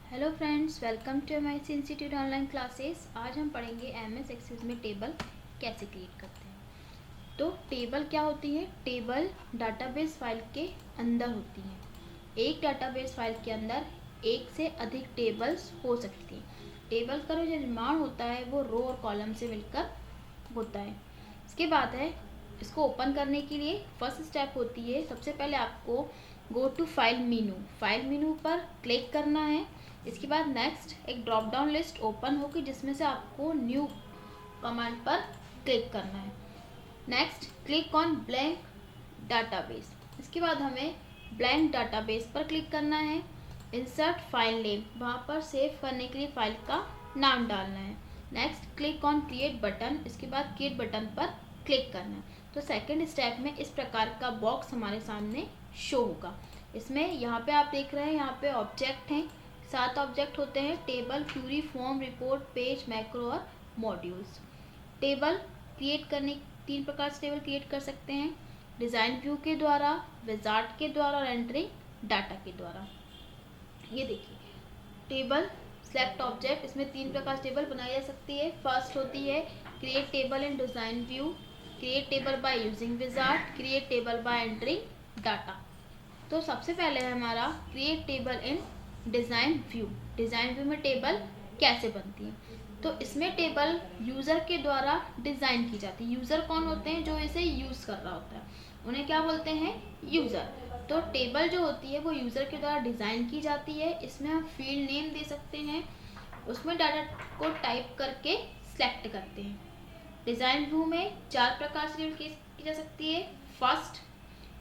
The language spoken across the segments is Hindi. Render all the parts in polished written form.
Hello friends, welcome to MIC institute online classes. आज हम पढ़ेंगे MS एक्सेल में टेबल कैसे क्रिएट करते हैं। तो टेबल क्या होती है? टेबल डाटाबेस फाइल के अंदर होती है। एक डाटाबेस फाइल के अंदर एक से अधिक टेबल्स हो सकती हैं। टेबल का जो निर्माण होता है वो रो और कॉलम से मिलकर होता है। इसके बाद है, इसको ओपन करने के लिए फर्स्ट स्टेप होती है, सबसे पहले आपको गो टू फाइल मीनू पर क्लिक करना है। इसके बाद नेक्स्ट एक ड्रॉप डाउन लिस्ट ओपन होगी जिसमें से आपको न्यू कमांड पर क्लिक करना है। Next click on blank database. इसके बाद हमें ब्लैंक डाटाबेस पर क्लिक करना है। इंसर्ट फाइल नेम, वहाँ पर सेव करने के लिए फाइल का नाम डालना है। Next click on create button. इसके बाद क्रिएट बटन पर क्लिक करना है। तो सेकंड स्टेप में इस प्रकार का बॉक्स हमारे सामने शो होगा। इसमें यहाँ पे आप देख रहे हैं, यहाँ पे ऑब्जेक्ट हैं, 7 ऑब्जेक्ट होते हैं: table, query, form, report, page, macro और मॉड्यूल्स। टेबल क्रिएट करने 3 प्रकार से टेबल क्रिएट कर सकते हैं: डिज़ाइन व्यू के द्वारा, विजार्ड के द्वारा और एंट्रिंग डाटा के द्वारा। ये देखिए टेबल सेलेक्ट ऑब्जेक्ट, इसमें 3 प्रकार से टेबल बनाई जा सकती है। फर्स्ट होती है create table in design view, create table by using wizard, create table by entering data. तो सबसे पहले है हमारा क्रिएट टेबल इन डिज़ाइन व्यू। डिज़ाइन व्यू में टेबल कैसे बनती है? तो इसमें टेबल यूज़र के द्वारा डिज़ाइन की जाती है। यूज़र कौन होते हैं? जो इसे यूज़ कर रहा होता है, उन्हें क्या बोलते हैं? यूज़र। तो टेबल जो होती है वो यूज़र के द्वारा डिज़ाइन की जाती है। इसमें हम फील्ड नेम दे सकते हैं, उसमें डाटा को टाइप करके सेलेक्ट करते हैं। डिज़ाइन व्यू में 4 प्रकार से टेबल की जा सकती है। फर्स्ट,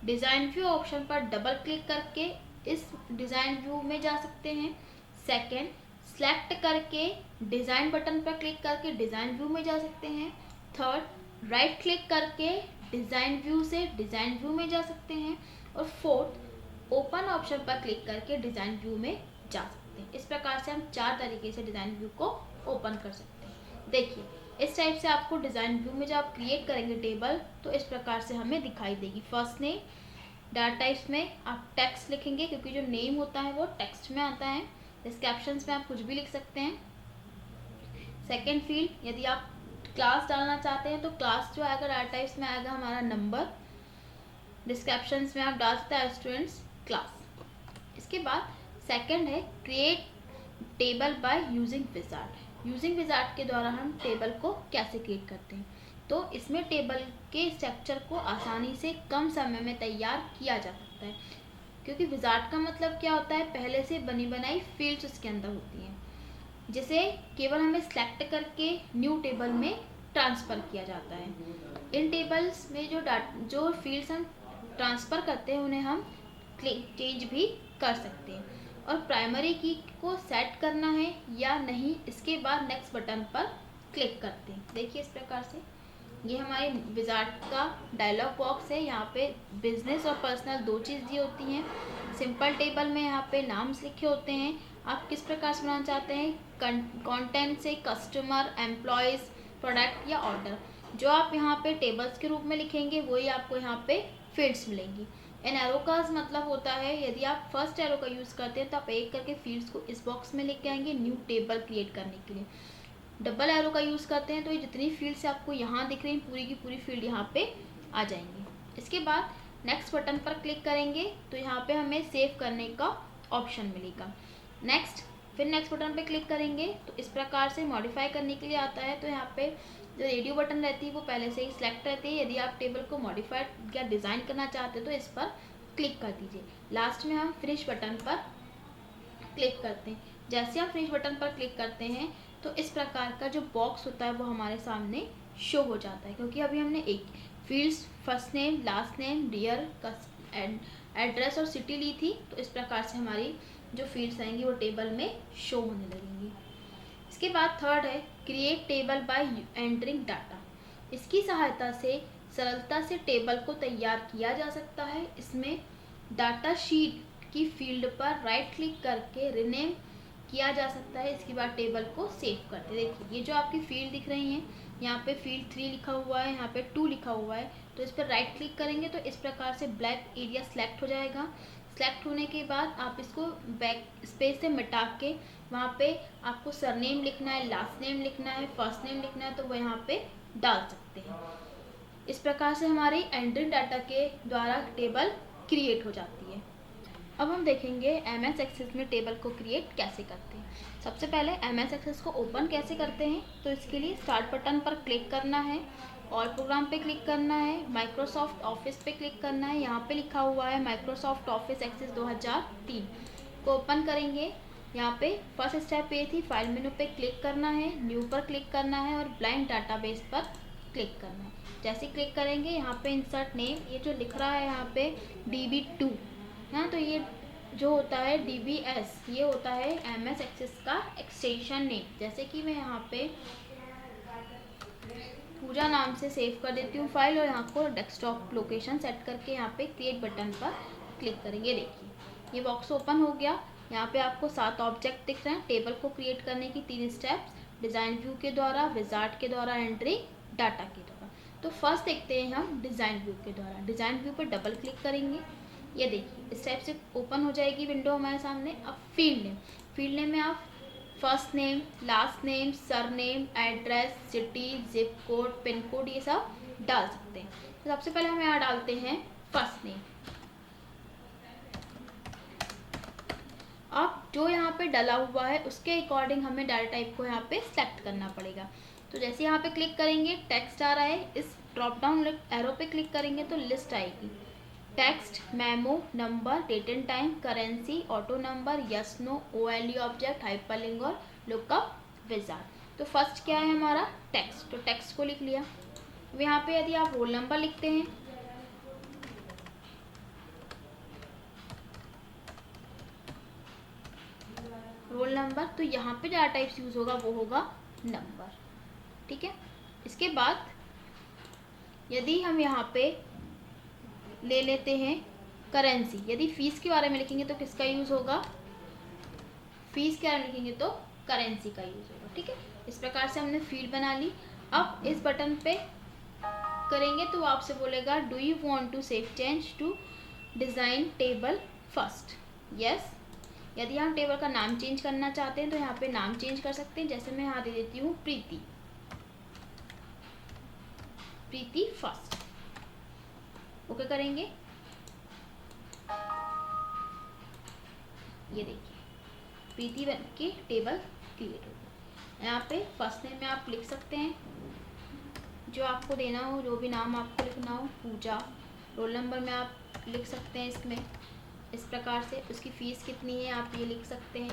डिज़ाइन व्यू ऑप्शन पर डबल क्लिक करके इस डिज़ाइन व्यू में जा सकते हैं। सेकंड, सेलेक्ट करके डिज़ाइन बटन पर क्लिक करके डिज़ाइन व्यू में जा सकते हैं। थर्ड, राइट क्लिक करके डिज़ाइन व्यू से डिज़ाइन व्यू में जा सकते हैं। और फोर्थ, ओपन ऑप्शन पर क्लिक करके डिज़ाइन व्यू में जा सकते हैं। इस प्रकार से हम 4 तरीके से डिज़ाइन व्यू को ओपन कर सकते हैं। देखिए इस टाइप से आपको डिज़ाइन व्यू में जब आप क्रिएट करेंगे टेबल तो इस प्रकार से हमें दिखाई देगी। फर्स्ट नेम, डाटा टाइप्स में आप टेक्स्ट लिखेंगे क्योंकि जो नेम होता है वो टेक्स्ट में आता है। डिस्क्रिप्शंस में आप कुछ भी लिख सकते हैं। सेकंड फील्ड, यदि आप क्लास डालना चाहते हैं तो क्लास जो आएगा डाटा टाइप्स में आएगा हमारा नंबर। डिस्क्रिप्शंस में आप डाल सकते हैं स्टूडेंट्स क्लास। इसके बाद सेकंड है create table by using wizard. Using wizard के द्वारा हम टेबल को कैसे क्रिएट करते हैं? तो इसमें टेबल के स्ट्रक्चर को आसानी से कम समय में तैयार किया जा सकता है, क्योंकि विजार्ड का मतलब क्या होता है? पहले से बनी बनाई फील्ड्स उसके अंदर होती हैं, जिसे केवल हमें सेलेक्ट करके न्यू टेबल में ट्रांसफ़र किया जाता है। इन टेबल्स में जो फील्ड्स हम ट्रांसफ़र करते हैं उन्हें हम चेंज भी कर सकते हैं। और प्राइमरी की को सेट करना है या नहीं, इसके बाद नेक्स्ट बटन पर क्लिक करते हैं। देखिए इस प्रकार से ये हमारे विजार्ड का डायलॉग बॉक्स है। यहाँ पे बिजनेस और पर्सनल 2 चीज़ दी होती हैं। सिंपल टेबल में यहाँ पे नाम्स लिखे होते हैं, आप किस प्रकार से बनाना चाहते हैं, कंटेंट से कस्टमर, एम्प्लॉयज़, प्रोडक्ट या ऑर्डर। जो आप यहाँ पे टेबल्स के रूप में लिखेंगे वही आपको यहाँ पे फील्ड्स मिलेंगी। इन एरो का मतलब होता है, यदि आप फर्स्ट एरो का यूज़ करते हैं तो आप एक करके फील्ड्स को इस बॉक्स में लेके आएंगे न्यू टेबल क्रिएट करने के लिए। डबल एरो का यूज़ करते हैं तो ये जितनी फील्ड्स आपको यहाँ दिख रही हैं पूरी की पूरी फील्ड यहाँ पे आ जाएंगी। इसके बाद नेक्स्ट बटन पर क्लिक करेंगे तो यहाँ पे हमें सेव करने का ऑप्शन मिलेगा। फिर नेक्स्ट बटन पे क्लिक करेंगे तो इस प्रकार से मॉडिफाई करने के लिए आता है। तो यहाँ पे जो रेडियो बटन रहती है वो पहले से ही सिलेक्ट रहती है। यदि आप टेबल को मॉडिफाइड या डिज़ाइन करना चाहते हो तो इस पर क्लिक कर दीजिए। लास्ट में हम फिनिश बटन पर क्लिक करते हैं। जैसे हम फिनिश बटन पर क्लिक करते हैं तो इस प्रकार का जो बॉक्स होता है वो हमारे सामने शो हो जाता है, क्योंकि अभी हमने एक fields first name, last name, dear, address और सिटी ली थी। तो इस प्रकार से हमारी जो फील्ड्स आएंगी वो टेबल में शो होने लगेंगी। इसके बाद थर्ड है create table by entering data. इसकी सहायता से सरलता से टेबल को तैयार किया जा सकता है। इसमें डाटा शीट की फील्ड पर राइट क्लिक करके रीनेम किया जा सकता है। इसके बाद टेबल को सेव करते हैं। देखिए ये जो आपकी फील्ड दिख रही हैं, यहाँ पे फील्ड 3 लिखा हुआ है, यहाँ पे 2 लिखा हुआ है। तो इस पर राइट क्लिक करेंगे तो इस प्रकार से ब्लैक एरिया सेलेक्ट हो जाएगा। सेलेक्ट होने के बाद आप इसको बैक स्पेस से मिटा के वहाँ पे आपको सरनेम लिखना है, लास्ट नेम लिखना है, फर्स्ट नेम लिखना है, तो वो यहाँ पे डाल सकते हैं। इस प्रकार से हमारी एंट्री डाटा के द्वारा टेबल क्रिएट हो जाती है। अब हम देखेंगे एमएस एक्सेस में टेबल को क्रिएट कैसे करते हैं। सबसे पहले एमएस एक्सेस को ओपन कैसे करते हैं, तो इसके लिए स्टार्ट बटन पर क्लिक करना है, ऑल प्रोग्राम पे क्लिक करना है, माइक्रोसॉफ्ट ऑफिस पे क्लिक करना है। यहाँ पे लिखा हुआ है माइक्रोसॉफ्ट ऑफिस एक्सेस 2003 को ओपन करेंगे। यहाँ पे फर्स्ट स्टेप ये थी, फाइल मेनू पे क्लिक करना है, न्यू पर क्लिक करना है और ब्लाइंक डाटाबेस पर क्लिक करना है। जैसे क्लिक करेंगे यहाँ पे इंसर्ट नेम, ये जो लिख रहा है यहाँ पे DB2, हाँ, तो ये जो होता है DBS, ये होता है एमएस एक्सेस का एक्सटेंशन नेम। जैसे कि मैं यहाँ पे पूजा नाम से सेव कर देती हूँ फाइल और यहाँ को डेस्कटॉप लोकेशन सेट करके यहाँ पे क्रिएट बटन पर क्लिक करेंगे। देखिए ये बॉक्स ओपन हो गया। यहाँ पे आपको 7 ऑब्जेक्ट दिख रहे हैं। टेबल को क्रिएट करने की 3 स्टेप्स, डिज़ाइन व्यू के द्वारा, विजार्ड के द्वारा, एंट्री डाटा के द्वारा। तो फर्स्ट देखते हैं हम डिज़ाइन व्यू के द्वारा। डिज़ाइन व्यू पर डबल क्लिक करेंगे, ये देखिए इस टाइप से ओपन हो जाएगी विंडो हमारे सामने। अब फील्ड नेम में आप first name, last name, surname, address, city, zip code, pin code, ये सब डाल सकते हैं। तो सबसे पहले हम यहाँ डालते हैं फर्स्ट नेम। अब जो यहाँ पे डला हुआ है उसके अकॉर्डिंग हमें डाटा टाइप को यहाँ पे सेलेक्ट करना पड़ेगा। तो जैसे यहाँ पे क्लिक करेंगे टेक्स्ट आ रहा है, इस ड्रॉप डाउन एरो पे क्लिक करेंगे तो लिस्ट आएगी। Text, memo, number, date and time, currency, auto number, yes no, OLE object, hyperlink और लुकअप विजार्ड। तो फर्स्ट क्या है हमारा टेक्स्ट, तो टेक्स्ट को लिख लिया। अब यहाँ पे यदि आप रोल नंबर लिखते हैं, रोल नंबर, तो यहाँ पे डाटा टाइप्स यूज होगा वो होगा नंबर। ठीक है। इसके बाद यदि हम यहाँ पे ले लेते हैं करेंसी, यदि फीस के बारे में लिखेंगे तो किसका यूज़ होगा, फीस के बारे में लिखेंगे तो करेंसी का यूज़ होगा। ठीक है। इस प्रकार से हमने फील्ड बना ली। अब इस बटन पे करेंगे तो आपसे बोलेगा do you want to save change to design table first, yes. यदि हम टेबल का नाम चेंज करना चाहते हैं तो यहाँ पे नाम चेंज कर सकते हैं। जैसे मैं यहाँ दे देती हूँ प्रीति फर्स्ट, ओके करेंगे। ये देखिए प्रीति बन के टेबल क्रिएट हो गया। यहाँ पे फर्स्ट नेम में आप लिख सकते हैं जो आपको देना हो, जो भी नाम आपको लिखना हो, पूजा। रोल नंबर में आप लिख सकते हैं इसमें इस प्रकार से। उसकी फ़ीस कितनी है आप ये लिख सकते हैं।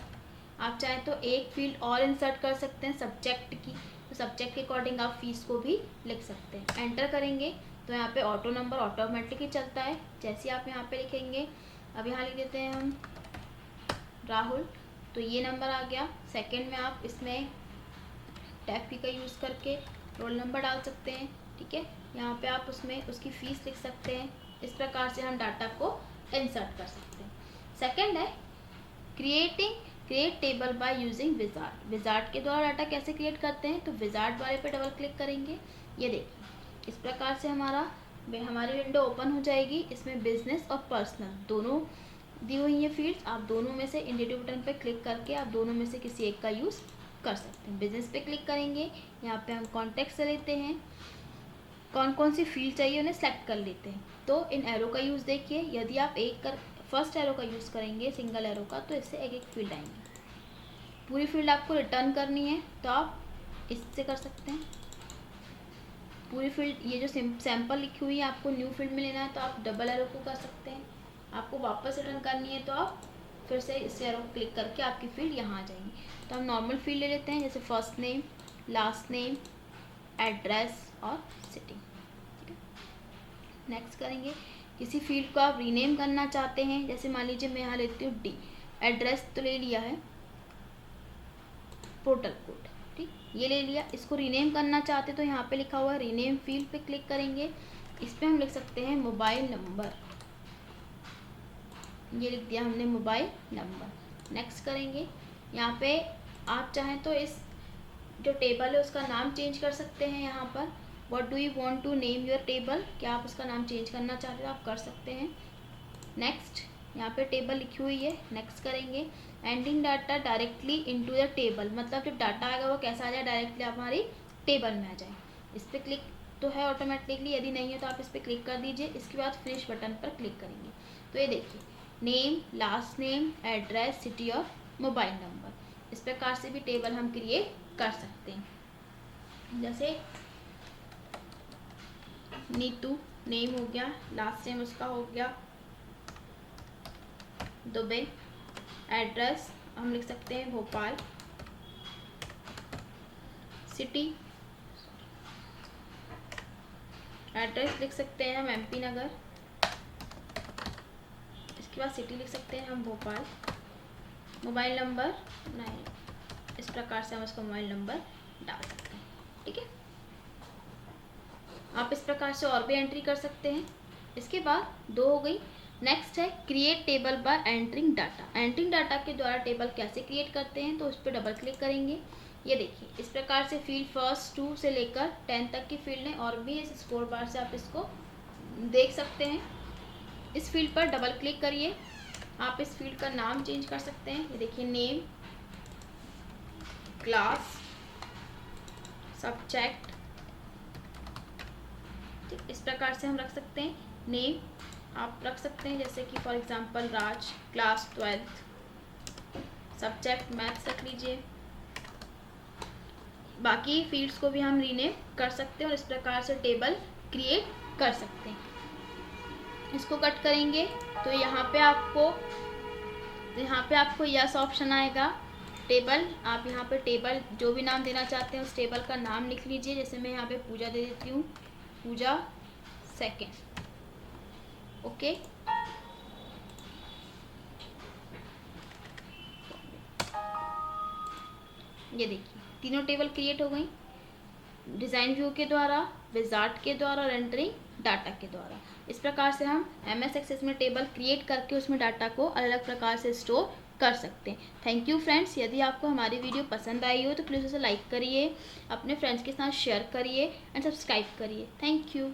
आप चाहें तो एक फील्ड और इंसर्ट कर सकते हैं सब्जेक्ट की, तो सब्जेक्ट के अकॉर्डिंग आप फीस को भी लिख सकते हैं। एंटर करेंगे तो यहाँ पे ऑटो नंबर ऑटोमेटिकली चलता है। जैसे आप यहाँ पे लिखेंगे, अब यहाँ लिख देते हैं हम राहुल, तो ये नंबर आ गया। सेकंड में आप इसमें टैब की का यूज़ करके रोल नंबर डाल सकते हैं। ठीक है। यहाँ पे आप उसमें उसकी फ़ीस लिख सकते हैं। इस प्रकार से हम डाटा को इंसर्ट कर सकते हैं। सेकंड है create table by using wizard. Wizard के द्वारा डाटा कैसे क्रिएट करते हैं, तो विजार्ड वाले पे डबल क्लिक करेंगे। ये देखिए इस प्रकार से हमारी विंडो ओपन हो जाएगी। इसमें बिजनेस और पर्सनल दोनों दी हुई है फील्ड्स। आप दोनों में से इंडिविजुअल बटन पे क्लिक करके आप दोनों में से किसी एक का यूज़ कर सकते हैं। बिजनेस पे क्लिक करेंगे, यहाँ पे हम कॉन्टेक्ट से लेते हैं, कौन कौन सी फील्ड चाहिए उन्हें सेलेक्ट कर लेते हैं। तो इन एरो का यूज़ देखिए, यदि आप फर्स्ट एरो का यूज़ करेंगे सिंगल एरो का, तो इससे एक एक फील्ड आएंगी। पूरी फील्ड आपको रिटर्न करनी है तो आप इससे कर सकते हैं। पूरी फील्ड ये जो सैम्पल लिखी हुई है आपको न्यू फील्ड में लेना है तो आप डबल एरो को कर सकते हैं। आपको वापस रिटर्न करनी है तो आप फिर से इस एरो को क्लिक करके आपकी फील्ड यहाँ आ जाएंगी। तो हम नॉर्मल फील्ड ले लेते हैं, जैसे first name, last name, address और सिटी। ठीक है। नेक्स्ट करेंगे। किसी फील्ड को आप रीनेम करना चाहते हैं, जैसे मान लीजिए मैं यहाँ लेती हूँ डी, एड्रेस तो ले लिया है, पोर्टल कोड, ठीक, ये ले लिया। इसको रीनेम करना चाहते तो यहाँ पे लिखा हुआ है रीनेम फील्ड पे क्लिक करेंगे। इस पर हम लिख सकते हैं मोबाइल नंबर, ये लिख दिया हमने मोबाइल नंबर। नेक्स्ट करेंगे। यहाँ पे आप चाहें तो इस जो टेबल है उसका नाम चेंज कर सकते हैं। यहाँ पर what do you want to name your table, क्या आप उसका नाम चेंज करना चाहते हो आप कर सकते हैं। नेक्स्ट यहाँ पे टेबल लिखी हुई है, नेक्स्ट करेंगे। Ending data directly into the table, मतलब जो डाटा आएगा वो कैसा आ जाए, डायरेक्टली हमारी टेबल में आ जाए। इस पर क्लिक तो है ऑटोमेटिकली, यदि नहीं है तो आप इस पर क्लिक कर दीजिए। इसके बाद फिनिश बटन पर क्लिक करेंगे तो ये देखिए name, last name, address, city और मोबाइल नंबर, इस प्रकार से भी टेबल हम क्रिएट कर सकते हैं। जैसे नीतू नेम हो गया, लास्ट नेम उसका हो गया दुबे, एड्रेस हम लिख सकते हैं भोपाल, सिटी एड्रेस लिख सकते हैं हम एमपी नगर, इसके बाद सिटी लिख सकते हैं हम भोपाल, मोबाइल नंबर नहीं, इस प्रकार से हम उसका मोबाइल नंबर डाल सकते हैं। ठीक है, आप इस प्रकार से और भी एंट्री कर सकते हैं। इसके बाद 2 हो गई। नेक्स्ट है create table by entering data. Entering data के द्वारा टेबल कैसे क्रिएट करते हैं, तो उस पर डबल क्लिक करेंगे। ये देखिए इस प्रकार से फील्ड फर्स्ट 2 से लेकर 10 तक की फील्ड है, और भी इस स्कोर बार से आप इसको देख सकते हैं। इस फील्ड पर डबल क्लिक करिए, आप इस फील्ड का नाम चेंज कर सकते हैं। ये देखिए नेम, क्लास, सब्जेक्ट, ठीक इस प्रकार से हम रख सकते हैं। नेम आप रख सकते हैं जैसे कि for example Raj, class 12th, subject maths रख लीजिए। बाकी फील्ड्स को भी हम रीनेम कर सकते हैं और इस प्रकार से टेबल क्रिएट कर सकते हैं। इसको कट करेंगे तो यहाँ पे आपको यस ऑप्शन आएगा। टेबल, आप यहाँ पे टेबल जो भी नाम देना चाहते हैं उस टेबल का नाम लिख लीजिए। जैसे मैं यहाँ पे पूजा दे देती हूँ, पूजा 2nd। ओके, ये देखिए तीनों टेबल क्रिएट हो गई, डिज़ाइन व्यू के द्वारा, विजार्ड के द्वारा और एंटरिंग डाटा के द्वारा। इस प्रकार से हम MS एक्सेस में टेबल क्रिएट करके उसमें डाटा को अलग अलग प्रकार से स्टोर कर सकते हैं। Thank you friends. यदि आपको हमारी वीडियो पसंद आई हो तो प्लीज़ उसे लाइक करिए, अपने फ्रेंड्स के साथ शेयर करिए एंड सब्सक्राइब करिए। Thank you.